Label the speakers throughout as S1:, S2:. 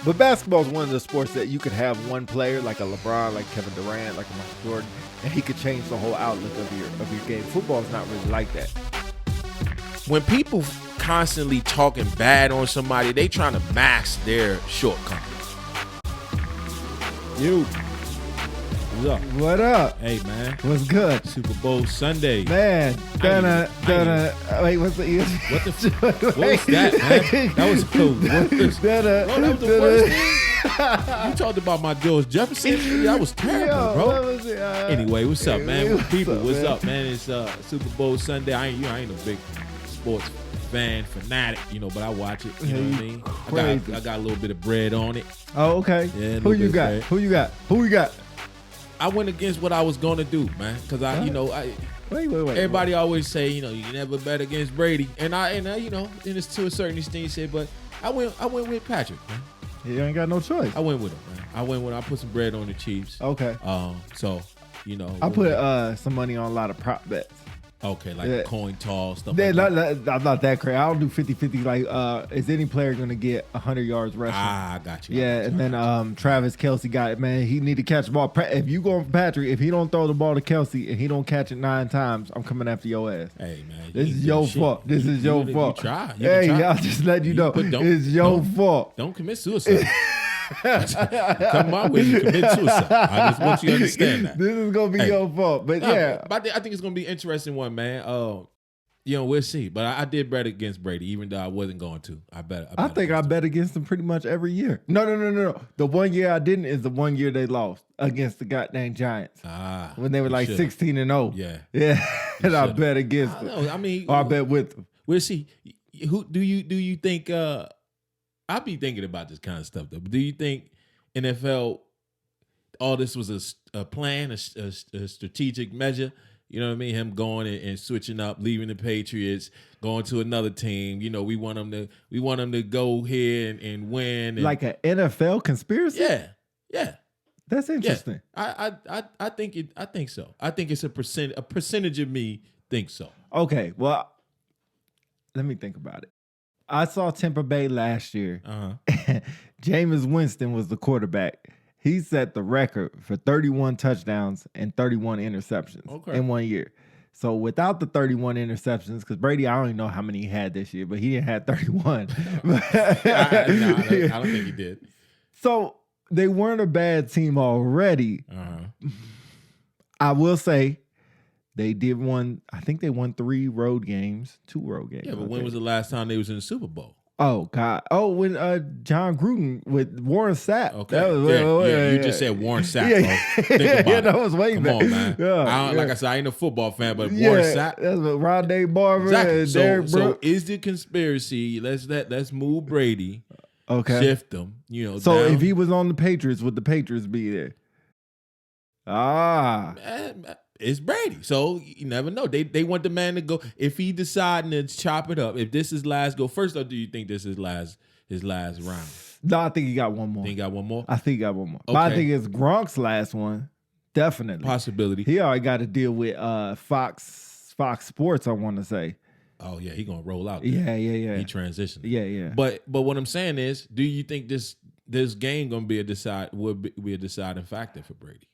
S1: But basketball is one of the sports that you could have one player like a LeBron, like Kevin Durant, like a Michael Jordan, and he could change the whole outlook of your game. Football is not really like that.
S2: When people constantly talking bad on somebody, they trying to mask their shortcomings.
S3: You. What's up?
S1: What up?
S3: Hey, man.
S1: What's good?
S3: Super Bowl Sunday.
S1: Man, wait, what's the
S3: What the what was that, man? That was the worst. That was the worst thing. You talked about my George Jefferson. That was terrible, bro. Anyway, what's up, man? What's up, man? It's Super Bowl Sunday. I ain't a big sports fanatic, but I watch it. You know what I mean? I got a little bit of bread on it.
S1: Oh, okay.
S3: Yeah,
S1: Who you got?
S3: I went against what I was gonna do, man, because
S1: Wait.
S3: Everybody always say, you never bet against Brady, and it's to a certain extent. You say, but I went with Patrick, man.
S1: You ain't got no choice.
S3: I went with him, man. I put some bread on the Chiefs.
S1: Okay.
S3: I
S1: put some money on a lot of prop bets.
S3: Okay, like coin toss stuff.
S1: I'm not that crazy. I don't do 50-50. Like, is any player gonna get 100 yards rushing?
S3: I got you.
S1: And then Travis Kelce got it, man. He need to catch the ball. If you go for Patrick, if he don't throw the ball to Kelce and he don't catch it 9 times, I'm coming after your ass.
S3: Hey, man,
S1: this is your fault. This is your fault.
S3: You try.
S1: I'll just let you know. It's your fault.
S3: Don't commit suicide. Come my way, you commit suicide. I just want you to understand that.
S1: This is gonna be your fault, but
S3: I think it's gonna be an interesting one, man. We'll see. But I did bet against Brady, even though I wasn't going to. I bet
S1: against him pretty much every year. No. The one year I didn't is the one year they lost against the goddamn Giants. When they were like 16-0. Yeah. And I bet against them. Or I bet with them.
S3: We'll see. Who do you think? I be thinking about this kind of stuff though. But do you think NFL, all this was a plan, a strategic measure? You know what I mean? Him going and switching up, leaving the Patriots, going to another team. We want them to go here and win.
S1: Like an NFL conspiracy?
S3: Yeah.
S1: That's interesting.
S3: Yeah. I think so. I think it's a percentage of me thinks so.
S1: Okay, well, let me think about it. I saw Tampa Bay last year. Jameis Winston was the quarterback. He set the record for 31 touchdowns and 31 interceptions in 1 year. So without the 31 interceptions, because Brady, I don't even know how many he had this year, but he didn't have 31.
S3: I don't think he did.
S1: So they weren't a bad team already. I will say, they did one. I think they won 2 road games.
S3: Yeah, but when was the last time they was in the Super Bowl?
S1: Oh God! Oh, when John Gruden with Warren Sapp.
S3: Okay, that was, you just said Warren Sapp. Bro. Think about
S1: that was way
S3: back.
S1: Come
S3: on, man. Like I said, I ain't a football fan, but Warren Sapp.
S1: That's what Rondé Barber.
S3: Exactly.
S1: And Derek
S3: So is the conspiracy? Let's move Brady.
S1: Okay.
S3: Shift them.
S1: So
S3: down.
S1: If he was on the Patriots, would the Patriots be there?
S3: Man, it's Brady, so you never know. They want the man to go. If he deciding to chop it up, if this is last go first, or do you think this is his last round?
S1: No, I think he got one more.
S3: Think he got one more?
S1: I think he got one more.
S3: Okay.
S1: But I think it's Gronk's last one. Definitely.
S3: Possibility.
S1: He already got to deal with Fox Sports, I want to say.
S3: Oh yeah, he gonna roll out.
S1: Yeah.
S3: He transitioned.
S1: Yeah.
S3: But what I'm saying is, do you think this game gonna be a deciding factor for Brady?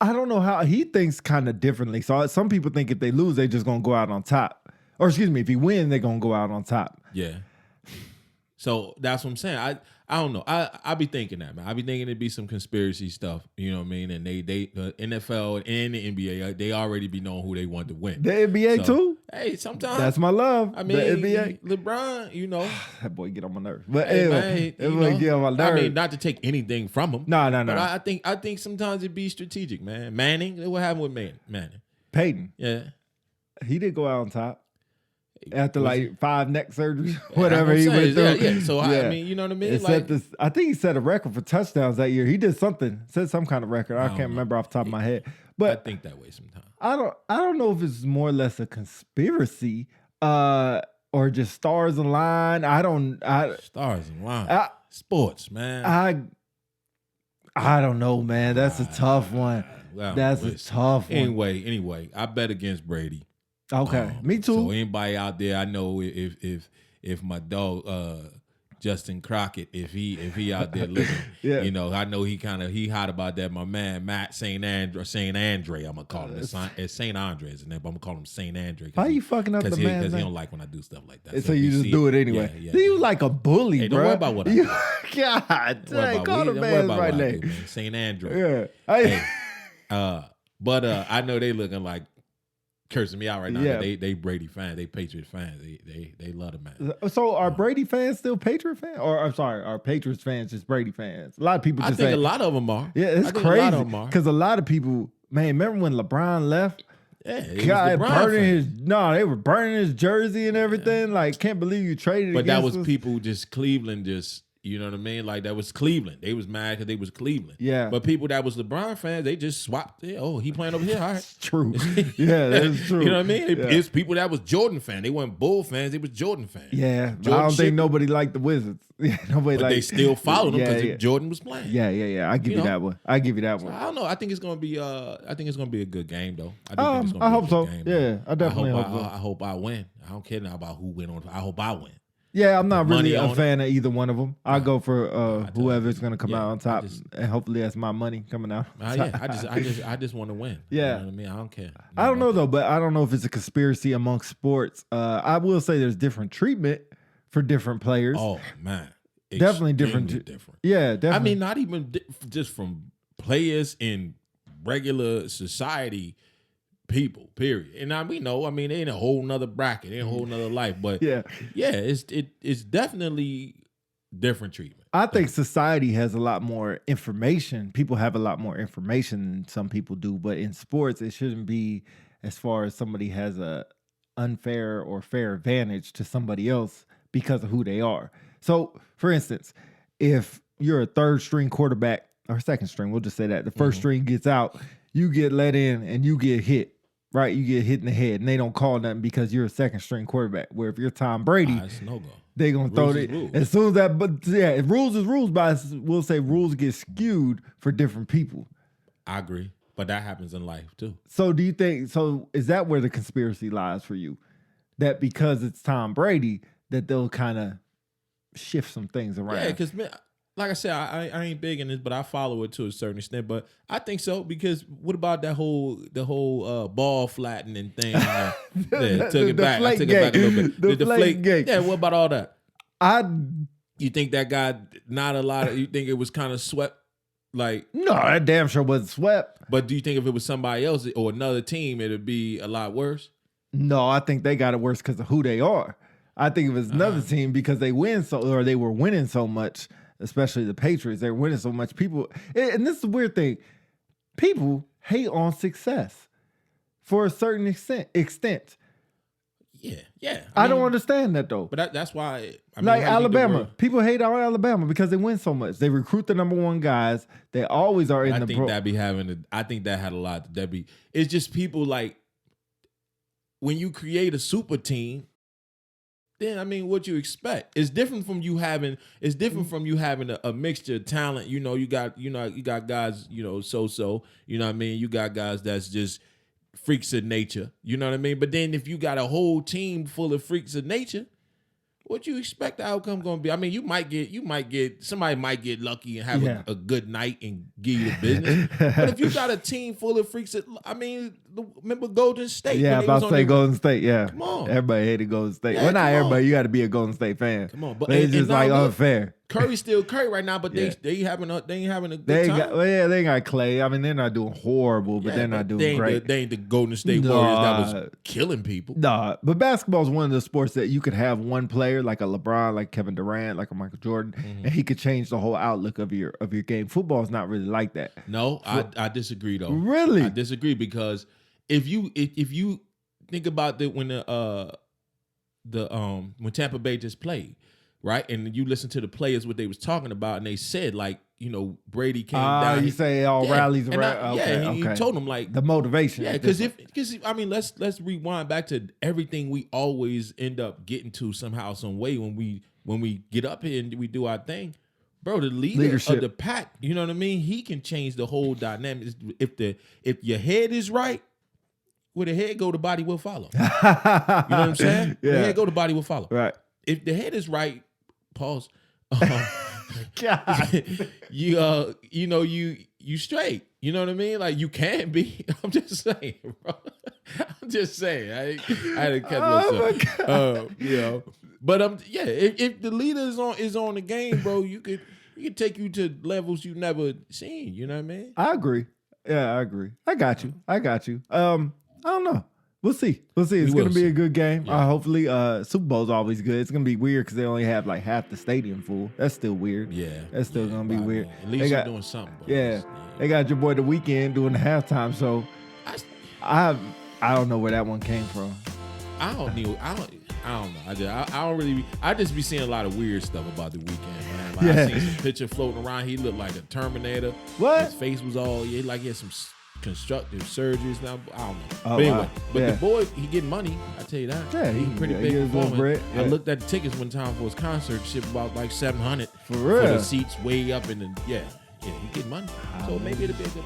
S1: I don't know how he thinks kind of differently. So some people think if they lose, they just gonna go out on top. Or excuse me, if he win, they're gonna go out on top.
S3: Yeah. So that's what I'm saying. I don't know. I be thinking that, man. I be thinking it'd be some conspiracy stuff. You know what I mean? And they the NFL and the NBA, they already be knowing who they want to win.
S1: The NBA too?
S3: Hey, sometimes
S1: that's my love.
S3: I mean,
S1: the NBA.
S3: LeBron,
S1: that boy get on my nerves. But
S3: hey,
S1: man, get on my nerves.
S3: I mean, not to take anything from him.
S1: No.
S3: But I think sometimes it be strategic, man. Manning, what happened with Manning?
S1: Peyton.
S3: Yeah.
S1: He did go out on top. After like 5 neck surgeries, whatever he went through.
S3: Yeah. So I mean, you know what I mean?
S1: I think he set a record for touchdowns that year. He did set some kind of record. I can't remember off the top of my head. But
S3: I think that way sometimes.
S1: I don't know if it's more or less a conspiracy or just stars align.
S3: Stars align. Sports, man.
S1: I don't know, man. That's a tough one. That's a tough one.
S3: Anyway, I bet against Brady.
S1: Okay, me too.
S3: So anybody out there, I know if my dog Justin Crockett, if he out there looking, you know, I know he hot about that. My man Matt St. Andre, I'm gonna call him. It's St. Andre, isn't it? But I'm gonna call him St. Andre.
S1: Why are you fucking up the man?
S3: Because he don't like when I do stuff like that.
S1: So you just do it anyway. Yeah. You like a bully,
S3: hey,
S1: bro.
S3: Don't worry about what I do.
S1: God dang, call the man's right name.
S3: St. Andre.
S1: Yeah.
S3: But I know they looking like cursing me out right now. Yeah. They Brady fans, they Patriots fans. They love the man.
S1: So are Brady fans still Patriot fans? Or I'm sorry, are Patriots fans just Brady fans? A lot of people just
S3: I think a lot of them are.
S1: Yeah, it's crazy. Because a lot of people, man, remember when LeBron left?
S3: Yeah,
S1: they were burning his jersey and everything. Like, can't believe you traded.
S3: But that was people just Cleveland just. You know what I mean? Like, that was Cleveland. They was mad because they was Cleveland.
S1: Yeah.
S3: But people that was LeBron fans, they just swapped it. Oh, he playing over here? All right.
S1: True. Yeah, that's true.
S3: You know what I mean? It's people that was Jordan fans. They weren't Bull fans. They was Jordan fans.
S1: Yeah. I don't think nobody liked the Wizards. Nobody
S3: but they still followed them because Jordan was playing.
S1: Yeah. I give you that one. I don't
S3: know. I think it's gonna be a good game though.
S1: I hope so. Yeah, I definitely hope so.
S3: I hope I win. I don't care now about who win on. I hope I win.
S1: Yeah, I'm not really a fan of either one of them. I go for whoever's going to come out on top, and hopefully that's my money coming out.
S3: I just want to win.
S1: Yeah,
S3: you know what I mean, I don't care.
S1: I don't know though, but I don't know if it's a conspiracy amongst sports. I will say there's different treatment for different players.
S3: Oh man,
S1: definitely different. Yeah, definitely.
S3: I mean, not even just from players in regular society. People, period. And we know, I mean, they in a whole nother bracket, they in a whole nother life. But it's definitely different treatment.
S1: I think society has a lot more information. People have a lot more information than some people do. But in sports, it shouldn't be as far as somebody has a unfair or fair advantage to somebody else because of who they are. So, for instance, if you're a third string quarterback or second string, we'll just say that the first string gets out, you get let in and you get hit. Right, you get hit in the head, and they don't call nothing because you're a second string quarterback. Where if you're Tom Brady,
S3: it's no go.
S1: They gonna throw it as soon as that. But yeah, rules is rules, but we'll say rules get skewed for different people.
S3: I agree, but that happens in life too.
S1: So do you think? So is that where the conspiracy lies for you? That because it's Tom Brady, that they'll kind of shift some things around.
S3: Yeah, because like I said, I ain't big in this, but I follow it to a certain extent. But I think so because what about the whole ball flattening thing? Took it back. I took it back a little bit. The deflate gate. Yeah, what about all that? You think that guy not a lot of? You think it was kind of swept? Like
S1: no, that damn sure wasn't swept.
S3: But do you think if it was somebody else or another team, it'd be a lot worse?
S1: No, I think they got it worse because of who they are. I think if it was another team because they they were winning so much. Especially the Patriots, they're winning so much. People, and this is the weird thing, people hate on success for a certain extent.
S3: Yeah.
S1: I don't understand that though.
S3: But that's why,
S1: like Alabama, people hate on Alabama because they win so much. They recruit the number one guys. They always are in the.
S3: I think that had a lot. It's just people like when you create a super team. Then I mean, what you expect? It's different from you having. It's different from you having a mixture of talent. You know, you got guys. You know, so. You know what I mean? You got guys that's just freaks of nature. You know what I mean? But then if you got a whole team full of freaks of nature, what you expect the outcome going to be? I mean, somebody might get lucky and have a good night and give you the business. But if you got a team full of freaks, remember Golden State?
S1: Yeah, I'm about to say Golden State. Yeah,
S3: come on,
S1: everybody hated Golden State. Well, not everybody. You got to be a Golden State fan.
S3: Come on,
S1: but it's just like unfair.
S3: Curry's still Curry right now, but they ain't having a good time.
S1: They ain't got Clay. I mean, they're not doing horrible, but they're not doing great.
S3: They ain't the Golden State Warriors that was killing people.
S1: Nah, but basketball is one of the sports that you could have one player like a LeBron, like Kevin Durant, like a Michael Jordan, and he could change the whole outlook of your game. Football is not really like that.
S3: No, I disagree though.
S1: Really,
S3: I disagree because if you think about when Tampa Bay just played. Right, and you listen to the players what they was talking about, and they said like, you know, Brady came down.
S1: You say it all rallies around.
S3: He told them like
S1: the motivation.
S3: Yeah, because I mean, let's rewind back to everything we always end up getting to somehow, some way when we get up here and we do our thing, bro. The leadership of the pack, you know what I mean? He can change the whole dynamic. If your head is right. Where the head go, the body will follow. You know what I'm saying?
S1: Yeah.
S3: The head go, the body will follow.
S1: Right.
S3: If the head is right. Pause.
S1: God.
S2: you straight. You know what I mean? Like you can be. I'm just saying, bro. I'm just saying. I had to catch myself. But if the leader is on the game, bro, you could take you to levels you never seen. You know what I mean?
S1: I agree. Yeah, I agree. I got you. I don't know. We'll see. It's going to be a good game.
S2: Yeah.
S1: Hopefully, Super Bowl's always good. It's going to be weird because they only have like half the stadium full. That's still weird.
S2: Yeah.
S1: That's still going to be weird.
S2: At least you're doing something. Bro.
S1: Yeah. They got your boy The Weeknd doing the halftime show. I don't know where that one came from.
S2: I don't know. I don't really. I just be seeing a lot of weird stuff about The Weeknd, man. Like I seen some picture floating around. He looked like a Terminator.
S1: What?
S2: His face was all like he had some constructive surgeries. Now I don't know.
S1: Oh,
S2: but anyway,
S1: wow.
S2: the boy, he getting money. I tell you that.
S1: Yeah,
S2: he pretty
S1: he
S2: big
S1: gets a little
S2: performer.
S1: bread. Yeah.
S2: I looked at the tickets one time for his concert. Shit about like $700
S1: For real?
S2: for the seats way up in the he getting money. So maybe it'll be a good.